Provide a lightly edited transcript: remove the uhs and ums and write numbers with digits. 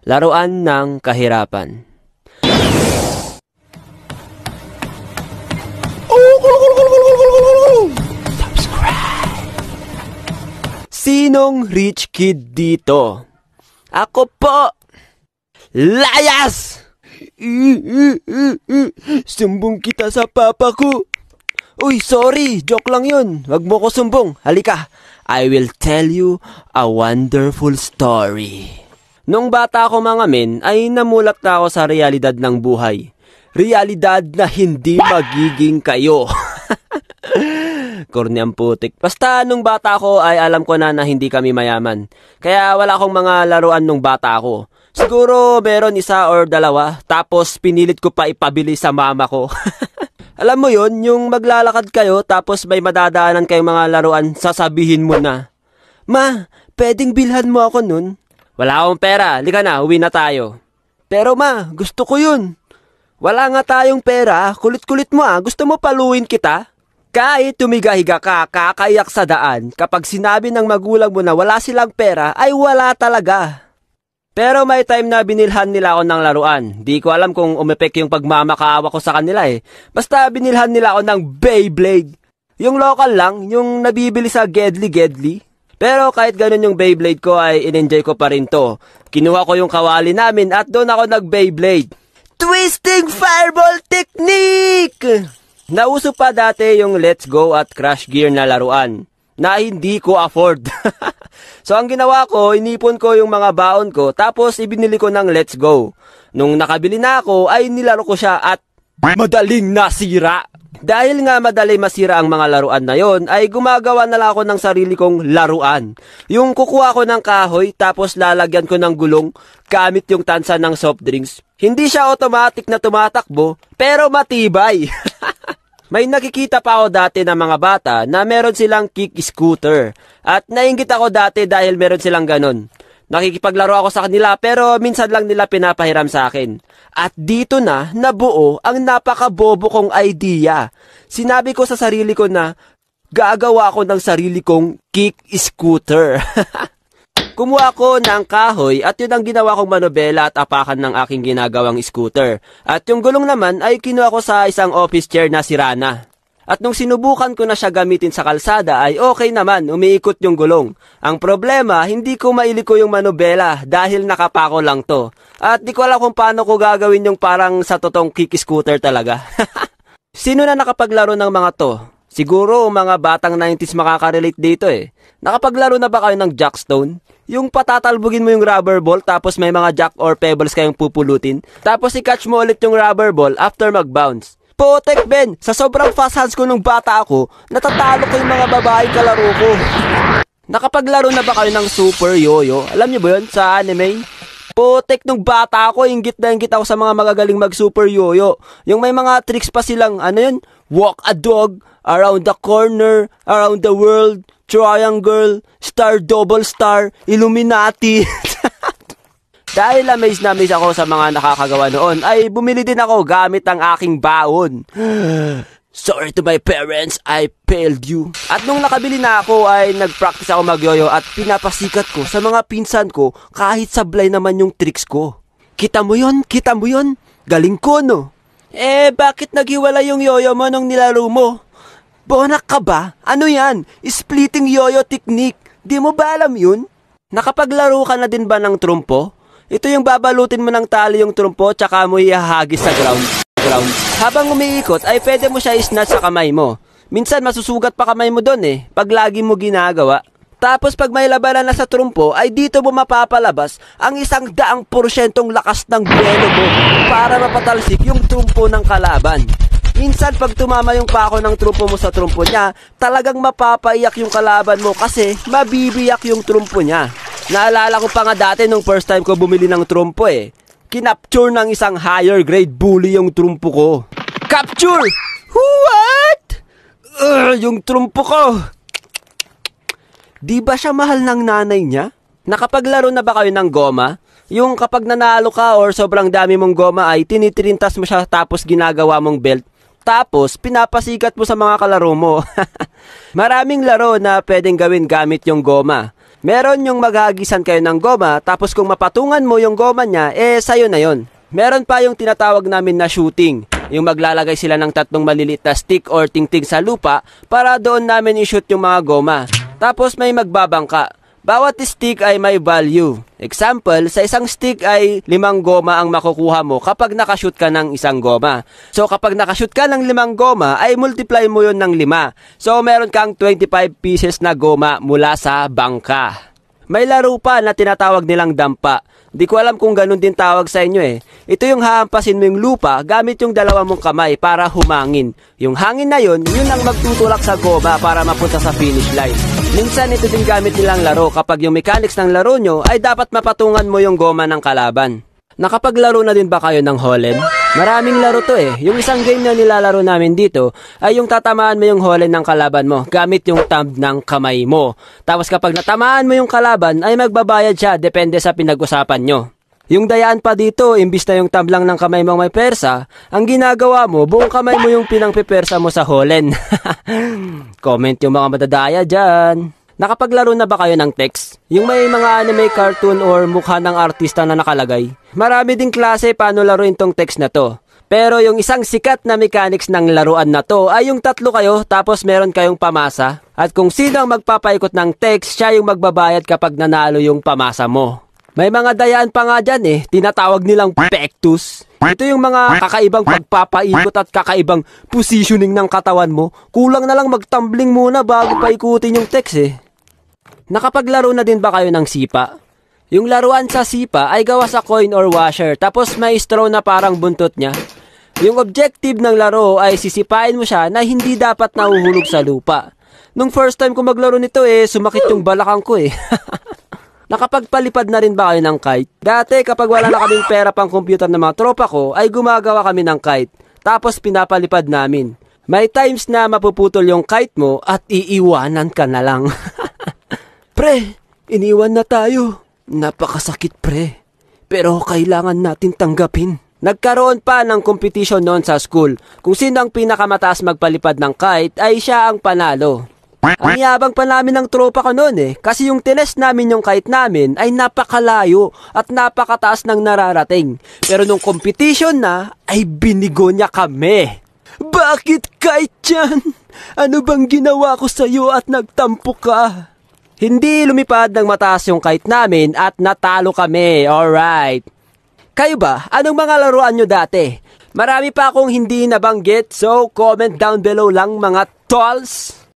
Laruan ng kahirapan. Subscribe! Sinong rich kid dito? Ako po! Layas! Sumbong kita sa papa ko. Uy, sorry, joke lang yun. Wag mo ko sumbong. Halika, I will tell you a wonderful story. Nung bata ko mga men, ay namulat na ako sa realidad ng buhay. Realidad na hindi magiging kayo. Corny ang putik. Basta nung bata ko ay alam ko na hindi kami mayaman. Kaya wala akong mga laruan nung bata ko. Siguro meron isa or dalawa, tapos pinilit ko pa ipabili sa mama ko. Alam mo yon, yung maglalakad kayo tapos may madadaanan kayong mga laruan, sasabihin mo na, "Ma, pwedeng bilhan mo ako nun?" "Wala akong pera, lika na, uwi na tayo." "Pero ma, gusto ko yun." "Wala nga tayong pera, kulit-kulit mo gusto mo paluin kita?" Kahit tumigahiga ka, kakaiyak sa daan, kapag sinabi ng magulang mo na wala silang pera, ay wala talaga. Pero may time na binilhan nila ako ng laruan. Di ko alam kung umepek yung pagmamakaawa ko sa kanila Basta binilhan nila ako ng Beyblade. Yung local lang, yung nabibili sa Gedli. Pero kahit ganun yung Beyblade ko ay in-enjoy ko pa rin to. Kinuha ko yung kawali namin at doon ako nag-Beyblade. Twisting Fireball Technique! Nauso pa dati yung Let's Go at Crash Gear na laruan na hindi ko afford. So ang ginawa ko, inipon ko yung mga baon ko tapos ibinili ko ng Let's Go. Nung nakabili na ako ay nilaro ko siya at madaling nasira. Dahil nga madali masira ang mga laruan na yon, ay gumagawa na lang ako ng sarili kong laruan. Yung kukuha ko ng kahoy tapos lalagyan ko ng gulong gamit yung tansa ng soft drinks. Hindi siya automatic na tumatakbo pero matibay. May nakikita pa ako dati ng mga bata na meron silang kick scooter. At nainggit ako dati dahil meron silang ganon. Nakikipaglaro ako sa kanila pero minsan lang nila pinapahiram sa akin. At dito na nabuo ang napakabobo kong idea. Sinabi ko sa sarili ko na gagawa ako ng sarili kong kick scooter. Kumuha ko ng kahoy at yun ang ginawa kong manobela at apakan ng aking ginagawang scooter. At yung gulong naman ay kinuha ko sa isang office chair na sira na. At nung sinubukan ko na siya gamitin sa kalsada ay okay naman, umiikot yung gulong. Ang problema, hindi ko mailiko yung manobela dahil nakapako lang to. At di ko alam kung paano ko gagawin yung parang sa totoong kick scooter talaga. Sino na nakapaglaro ng mga to? Siguro mga batang 90s makakarelate dito Nakapaglaro na ba kayo ng Jackstone? Yung patatalbugin mo yung rubber ball tapos may mga jack or pebbles kayong pupulutin. Tapos i-catch mo ulit yung rubber ball after mag-bounce. Potek Ben, sa sobrang fast hands ko nung bata ako, natatalo ko yung mga babae kalaro ko. Nakapaglaro na ba kayo ng Super Yo-Yo? Alam niyo ba yun sa anime? Potek nung bata ako, inggit na inggit ako sa mga magagaling mag-Super Yo-Yo. Yung may mga tricks pa silang, walk a dog, around the corner, around the world, triangle, star, double star, Illuminati. Dahil amaze na amaze ako sa mga nakakagawa noon, ay bumili din ako gamit ang aking baon. Sorry to my parents, I failed you. At nung nakabili na ako ay nagpractice ako magyoyo at pinapasikat ko sa mga pinsan ko kahit sablay naman yung tricks ko. Kita mo yun? Kita mo yun? Galing ko no? Bakit naghiwalay yung yoyo mo nung nilaro mo? Bonak ka ba? Ano yan? Splitting yoyo technique. Di mo ba alam yun? Nakapaglaro ka na din ba ng trumpo? Ito yung babalutin mo ng tali yung trumpo tsaka mo ihahagis sa ground. Habang umiikot ay pwede mo siya i-snatch sa kamay mo. Minsan masusugat pa kamay mo doon pag lagi mo ginagawa. Tapos pag may labanan na sa trumpo ay dito mo mapapalabas ang 100% lakas ng buwelo mo para mapatalsik yung trumpo ng kalaban. Minsan pag tumama yung pako ng trumpo mo sa trumpo niya, talagang mapapaiyak yung kalaban mo kasi mabibiyak yung trumpo niya. Naalala ko pa nga dati nung first time ko bumili ng trumpo Kinapture ng isang higher grade bully yung trumpo ko. Capture! What? Yung trumpo ko. Di ba siya mahal ng nanay niya? Nakapaglaro na ba kayo ng goma? Yung kapag nanalo ka or sobrang dami mong goma ay tinitrintas mo siya tapos ginagawa mong belt. Tapos pinapasikat mo sa mga kalaro mo. Maraming laro na pwedeng gawin gamit yung goma. Meron yung maghahagisan kayo ng goma, tapos kung mapatungan mo yung goma niya, sayo na yon. Meron pa yung tinatawag namin na shooting. Yung maglalagay sila ng 3 maliliit na stick or tingting sa lupa para doon namin i-shoot yung mga goma. Tapos may magbabangka. Bawat stick ay may value. Example, sa isang stick ay 5 goma ang makukuha mo kapag nakashoot ka ng isang goma. So kapag nakashoot ka ng 5 goma, ay multiply mo yon ng 5. So meron kang 25 pieces na goma mula sa bangka. May laro pa na tinatawag nilang dampa. Di ko alam kung ganun din tawag sa inyo Ito yung hahampasin mo yung lupa gamit yung 2 mong kamay para humangin. Yung hangin na yun ang magtutulak sa goma para mapunta sa finish line. Minsan ito din gamit nilang laro kapag yung mechanics ng laro nyo ay dapat mapatungan mo yung goma ng kalaban. Nakapaglaro na din ba kayo ng Holland? Maraming laro to Yung isang game na nilalaro namin dito ay yung tatamaan mo yung Holland ng kalaban mo gamit yung thumb ng kamay mo. Tapos kapag natamaan mo yung kalaban ay magbabayad siya depende sa pinag-usapan nyo. Yung dayaan pa dito, imbis na yung thumb lang ng kamay mo may persa, ang ginagawa mo, buong kamay mo yung pinangpipersa mo sa Holland. Comment yung mga madadaya dyan. Nakapaglaro na ba kayo ng text? Yung may mga anime cartoon or mukha ng artista na nakalagay? Marami ding klase paano laruin tong text na to. Pero yung isang sikat na mechanics ng laruan na to ay yung 3 kayo tapos meron kayong pamasa. At kung sino ang magpapaikot ng text, siya yung magbabayad kapag nanalo yung pamasa mo. May mga dayaan pa nga dyan tinatawag nilang pectus. Ito yung mga kakaibang pagpapaikot at kakaibang positioning ng katawan mo. Kulang na lang magtumbling muna bago paikutin yung text Nakapaglaro na din ba kayo ng sipa? Yung laruan sa sipa ay gawa sa coin or washer tapos may straw na parang buntot niya. Yung objective ng laro ay sisipain mo siya na hindi dapat nahuhulog sa lupa. Nung first time ko maglaro nito sumakit yung balakang ko Nakapagpalipad na rin ba kayo ng kite? Dati kapag wala na kaming pera pang computer ng mga tropa ko ay gumagawa kami ng kite. Tapos pinapalipad namin. May times na mapuputol yung kite mo at iiwanan ka na lang. Pre, iniwan na tayo. Napakasakit pre. Pero kailangan natin tanggapin. Nagkaroon pa ng competition noon sa school. Kung sino ang pinakamataas magpalipad ng kite ay siya ang panalo. Ang yabang pa namin ng tropa ko noon kasi yung tinest namin yung kite namin ay napakalayo at napakataas ng nararating. Pero nung competition na ay binigo niya kami. Bakit kite yan? Ano bang ginawa ko sa'yo at nagtampo ka? Hindi lumipad ng mataas yung kite namin at natalo kami. Alright. Kayo ba? Anong mga laruan nyo dati? Marami pa akong hindi nabanggit so comment down below lang mga tolls.